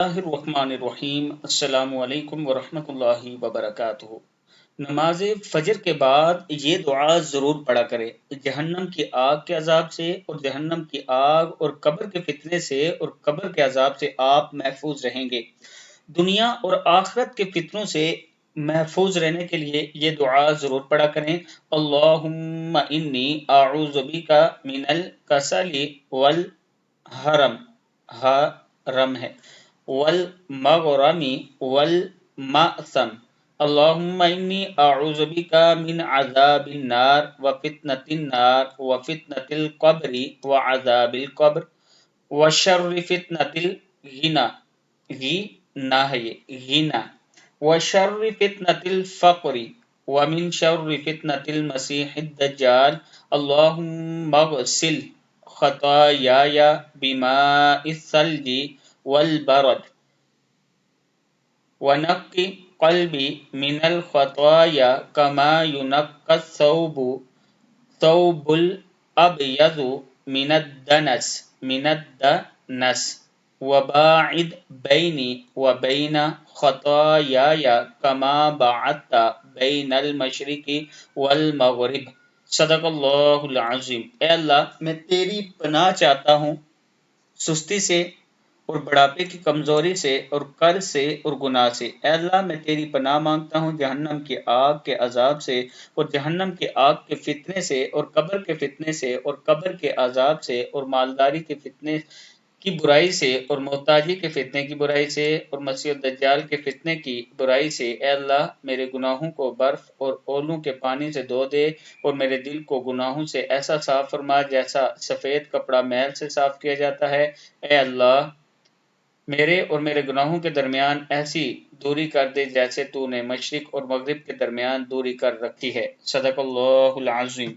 الرحمن الرحیم السلام علیکم ورحمۃ اللہ وبرکاتہ۔ نماز فجر کے بعد یہ دعا ضرور پڑھا کرے، جہنم کی آگ کے عذاب سے اور جہنم کی آگ اور قبر کے فتنے سے اور قبر کے عذاب سے آپ محفوظ رہیں گے۔ دنیا اور آخرت کے فتنوں سے محفوظ رہنے کے لیے یہ دعا ضرور پڑھا کریں۔ اللہم انی اعوذ بک من الکسل والحرم، حرم ہے، والمغرم والمأثم۔ اللہم انی اعوذ بک من عذاب النار وفتنة النار وفتنة القبر وعذاب القبر وشر فتنة الغنى، غنا ہے یہ، غنا، وشر فتنة الفقر ومن شر فتنة المسیح الدجال۔ اللہم اغسل خطاياي بماء الثلج والبرد ونقي قلبي من الخطايا كما ينقى الثوب الأبيض من الدنس وباعد بيني وبين خطاياي كما بعدت بين المشرق والمغرب۔ صدق اللہ العظیم۔ اے اللہ، میں تیری پناہ چاہتا ہوں سستی سے اور بڑھاپے کی کمزوری سے اور قرض سے اور گناہ سے۔ اے اللہ، میں تیری پناہ مانگتا ہوں جہنم کی آگ کے عذاب سے اور جہنم کی آگ کے فتنے سے اور قبر کے فتنے سے اور قبر کے عذاب سے اور مالداری کے فتنے کی برائی سے اور محتاجی کے فتنے کی برائی سے اور مسیح الدجال کے فتنے کی برائی سے۔ اے اللہ، میرے گناہوں کو برف اور اولوں کے پانی سے دھو دے اور میرے دل کو گناہوں سے ایسا صاف فرما جیسا سفید کپڑا میل سے صاف کیا جاتا ہے۔ اے اللہ، میرے اور میرے گناہوں کے درمیان ایسی دوری کر دے جیسے تو نے مشرق اور مغرب کے درمیان دوری کر رکھی ہے۔ صدق اللہ العظیم۔